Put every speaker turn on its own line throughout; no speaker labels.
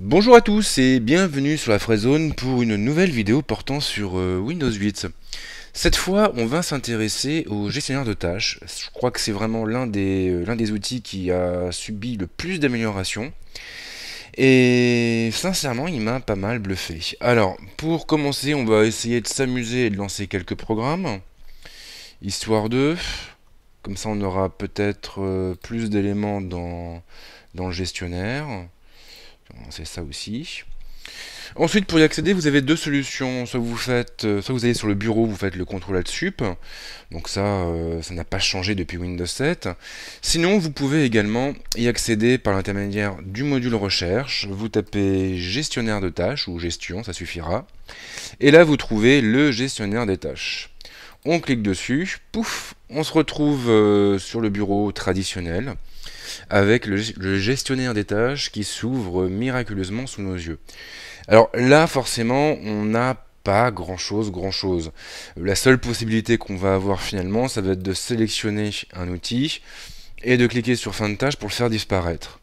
Bonjour à tous et bienvenue sur la Fraiszone pour une nouvelle vidéo portant sur Windows 8. Cette fois, on va s'intéresser au gestionnaire de tâches. Je crois que c'est vraiment l'un des outils qui a subi le plus d'améliorations. Et sincèrement, il m'a pas mal bluffé. Alors, pour commencer, on va essayer de s'amuser et de lancer quelques programmes. Histoire de... Comme ça, on aura peut-être plus d'éléments dans le gestionnaire. C'est ça aussi. Ensuite, pour y accéder, vous avez deux solutions. Soit vous allez sur le bureau, vous faites le contrôle Alt Sup. Donc ça n'a pas changé depuis Windows 7. Sinon, vous pouvez également y accéder par l'intermédiaire du module recherche. Vous tapez gestionnaire de tâches ou gestion, ça suffira. Et là, vous trouvez le gestionnaire des tâches. On clique dessus, pouf, on se retrouve sur le bureau traditionnel avec le gestionnaire des tâches qui s'ouvre miraculeusement sous nos yeux. Alors là, forcément, on n'a pas grand-chose. La seule possibilité qu'on va avoir finalement, ça va être de sélectionner un outil et de cliquer sur fin de tâche pour le faire disparaître.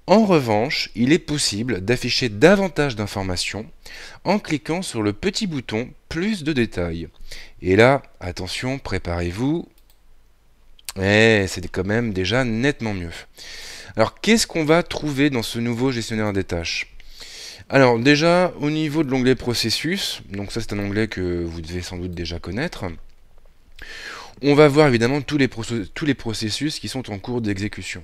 En revanche, il est possible d'afficher davantage d'informations en cliquant sur le petit bouton plus de détails. Et là, attention, préparez-vous. C'est quand même déjà nettement mieux. Alors, qu'est-ce qu'on va trouver dans ce nouveau gestionnaire des tâches? Alors, déjà, au niveau de l'onglet processus, donc ça c'est un onglet que vous devez sans doute déjà connaître, on va voir évidemment tous les processus qui sont en cours d'exécution.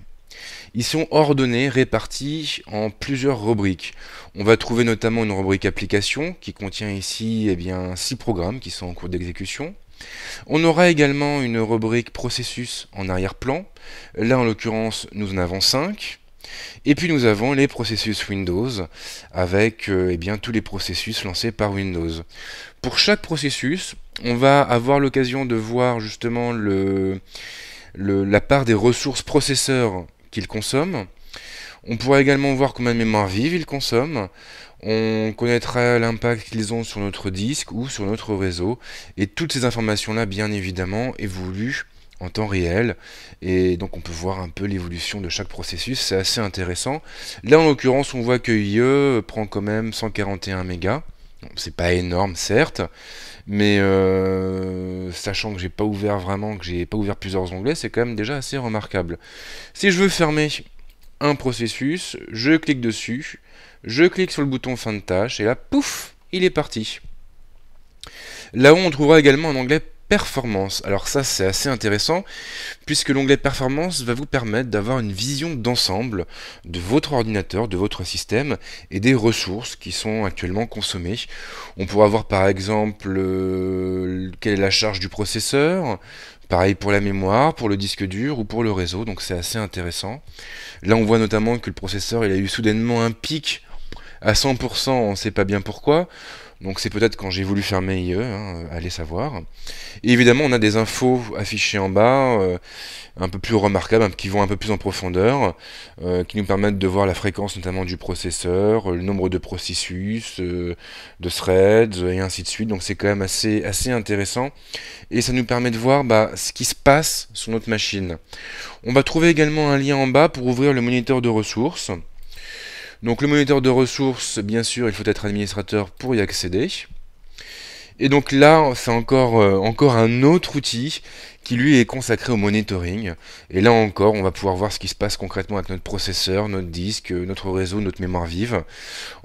Ils sont ordonnés, répartis en plusieurs rubriques. On va trouver notamment une rubrique application qui contient ici 6 programmes qui sont en cours d'exécution. On aura également une rubrique processus en arrière-plan. Là en l'occurrence nous en avons 5. Et puis nous avons les processus Windows avec tous les processus lancés par Windows. Pour chaque processus, on va avoir l'occasion de voir justement la part des ressources processeurs qu'il consomme. On pourra également voir combien de mémoire vive il consomme. On connaîtra l'impact qu'ils ont sur notre disque ou sur notre réseau. Et toutes ces informations-là, bien évidemment, évoluent en temps réel. Et donc on peut voir un peu l'évolution de chaque processus. C'est assez intéressant. Là, en l'occurrence, on voit que IE prend quand même 141 mégas. Bon, c'est pas énorme, certes. Mais sachant que j'ai pas ouvert plusieurs onglets, c'est quand même déjà assez remarquable. Si je veux fermer un processus, je clique dessus, je clique sur le bouton fin de tâche, et là, pouf, il est parti. Là-haut, on trouvera également un onglet performance. Alors ça, c'est assez intéressant, puisque l'onglet performance va vous permettre d'avoir une vision d'ensemble de votre ordinateur, de votre système, et des ressources qui sont actuellement consommées. On pourra voir par exemple quelle est la charge du processeur, pareil pour la mémoire, pour le disque dur ou pour le réseau, donc c'est assez intéressant. Là, on voit notamment que le processeur, il a eu soudainement un pic à 100%, on ne sait pas bien pourquoi. Donc c'est peut-être quand j'ai voulu fermer IE, allez savoir. Et évidemment, on a des infos affichées en bas, un peu plus remarquables, qui vont un peu plus en profondeur, qui nous permettent de voir la fréquence notamment du processeur, le nombre de processus, de threads, et ainsi de suite. Donc c'est quand même assez intéressant. Et ça nous permet de voir ce qui se passe sur notre machine. On va trouver également un lien en bas pour ouvrir le moniteur de ressources. Donc le moniteur de ressources, bien sûr, il faut être administrateur pour y accéder. Et donc là, c'est encore un autre outil qui lui est consacré au monitoring. Et là encore, on va pouvoir voir ce qui se passe concrètement avec notre processeur, notre disque, notre réseau, notre mémoire vive.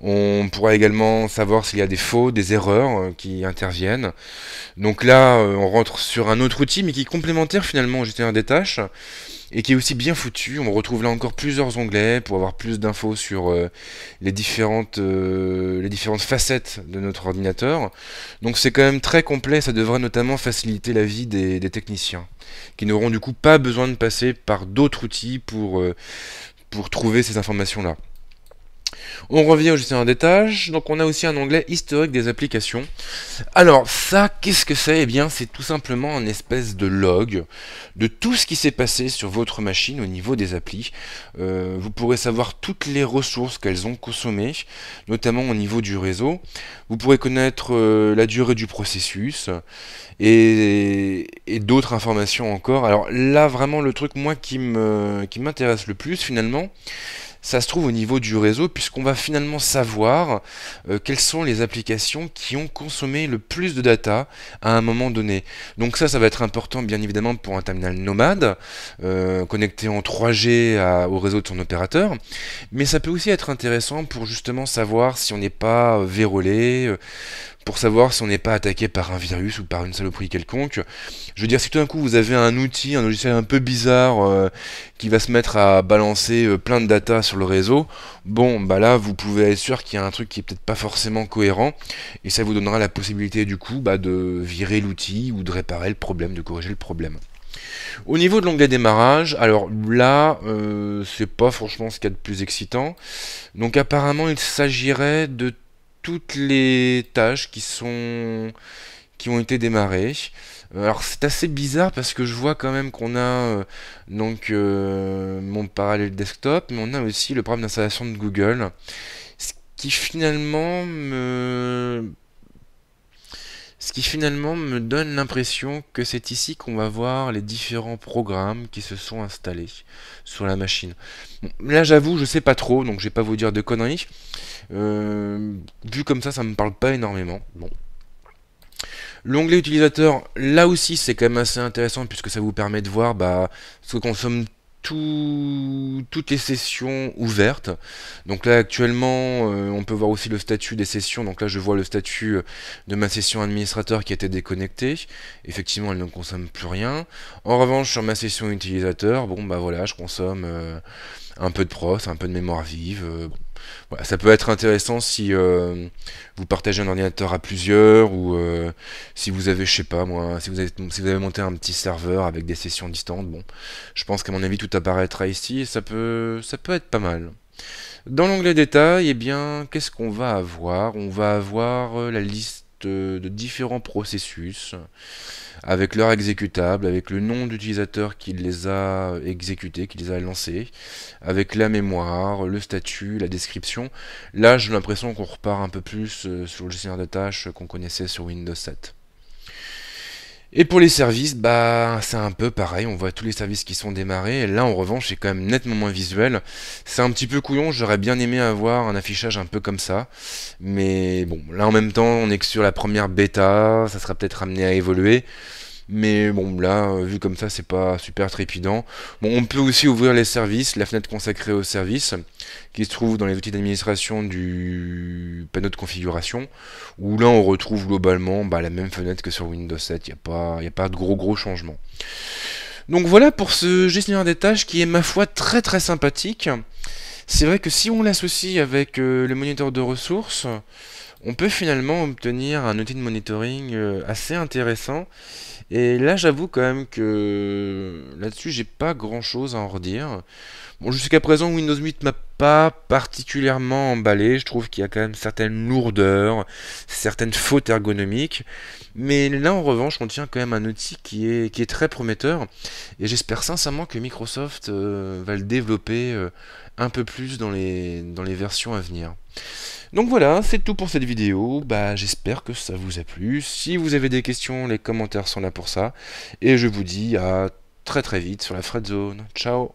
On pourra également savoir s'il y a des fautes, des erreurs qui interviennent. Donc là, on rentre sur un autre outil, mais qui est complémentaire finalement au gestionnaire des tâches. Et qui est aussi bien foutu. On retrouve là encore plusieurs onglets pour avoir plus d'infos sur les différentes facettes de notre ordinateur. Donc c'est quand même très complet, ça devrait notamment faciliter la vie des techniciens, qui n'auront du coup pas besoin de passer par d'autres outils pour trouver ces informations-là. On revient au gestionnaire des tâches, donc on a aussi un onglet historique des applications. Alors ça, qu'est-ce que c'est? Eh bien, c'est tout simplement un espèce de log de tout ce qui s'est passé sur votre machine au niveau des applis. Vous pourrez savoir toutes les ressources qu'elles ont consommées, notamment au niveau du réseau. Vous pourrez connaître la durée du processus et d'autres informations encore. Alors là, vraiment, le truc moi qui m'intéresse le plus finalement, ça se trouve au niveau du réseau, puisqu'on va finalement savoir quelles sont les applications qui ont consommé le plus de data à un moment donné. Donc ça va être important bien évidemment pour un terminal nomade, connecté en 3G au réseau de son opérateur, mais ça peut aussi être intéressant pour justement savoir si on n'est pas vérolé, pour savoir si on n'est pas attaqué par un virus ou par une saloperie quelconque. Je veux dire, si tout d'un coup vous avez un outil, un logiciel un peu bizarre qui va se mettre à balancer plein de data sur le réseau, bon, bah là, vous pouvez être sûr qu'il y a un truc qui est peut-être pas forcément cohérent, et ça vous donnera la possibilité du coup de virer l'outil ou de réparer le problème, de corriger le problème. Au niveau de l'onglet démarrage, alors là, c'est pas franchement ce qu'il y a de plus excitant. Donc apparemment, il s'agirait de toutes les tâches qui ont été démarrées. Alors c'est assez bizarre parce que je vois quand même qu'on a mon parallèle desktop, mais on a aussi le programme d'installation de Google, ce qui finalement me donne l'impression que c'est ici qu'on va voir les différents programmes qui se sont installés sur la machine. Bon, là j'avoue, je sais pas trop, donc je vais pas vous dire de conneries. Vu comme ça me parle pas énormément. Bon. L'onglet utilisateur, là aussi c'est quand même assez intéressant puisque ça vous permet de voir ce que consomme toutes les sessions ouvertes. Donc là actuellement on peut voir aussi le statut des sessions. Donc là je vois le statut de ma session administrateur qui a été déconnectée. Effectivement elle ne consomme plus rien. En revanche sur ma session utilisateur, bon voilà, je consomme un peu de pros, un peu de mémoire vive. Bon. Voilà, ça peut être intéressant si vous partagez un ordinateur à plusieurs, ou si vous avez, je sais pas moi, si vous avez monté un petit serveur avec des sessions distantes. Bon, je pense qu'à mon avis tout apparaîtra ici et ça peut être pas mal. Dans l'onglet détails, eh bien, qu'est-ce qu'on va avoir? On va avoir la liste de différents processus, avec leur exécutable, avec le nom d'utilisateur qui les a exécutés, qui les a lancés, avec la mémoire, le statut, la description. Là, j'ai l'impression qu'on repart un peu plus sur le gestionnaire de tâches qu'on connaissait sur Windows 7. Et pour les services, c'est un peu pareil, on voit tous les services qui sont démarrés, et là en revanche c'est quand même nettement moins visuel. C'est un petit peu couillon, j'aurais bien aimé avoir un affichage un peu comme ça, mais bon, là en même temps on est que sur la première bêta, ça sera peut-être amené à évoluer. Mais bon, là, vu comme ça, c'est pas super trépidant. Bon, on peut aussi ouvrir les services, la fenêtre consacrée aux services, qui se trouve dans les outils d'administration du panneau de configuration, où là, on retrouve globalement la même fenêtre que sur Windows 7. Il n'y a pas de gros changements. Donc voilà pour ce gestionnaire des tâches qui est, ma foi, très sympathique. C'est vrai que si on l'associe avec le moniteur de ressources, on peut finalement obtenir un outil de monitoring assez intéressant. Et là, j'avoue quand même que là-dessus, j'ai pas grand-chose à en redire. Bon, jusqu'à présent, Windows 8 m'a pas particulièrement emballé. Je trouve qu'il y a quand même certaines lourdeurs, certaines fautes ergonomiques. Mais là, en revanche, on tient quand même un outil qui est très prometteur. Et j'espère sincèrement que Microsoft va le développer un peu plus dans les versions à venir. Donc voilà, c'est tout pour cette vidéo. J'espère que ça vous a plu. Si vous avez des questions, les commentaires sont là pour ça. Et je vous dis à très vite sur la Fredzone. Ciao.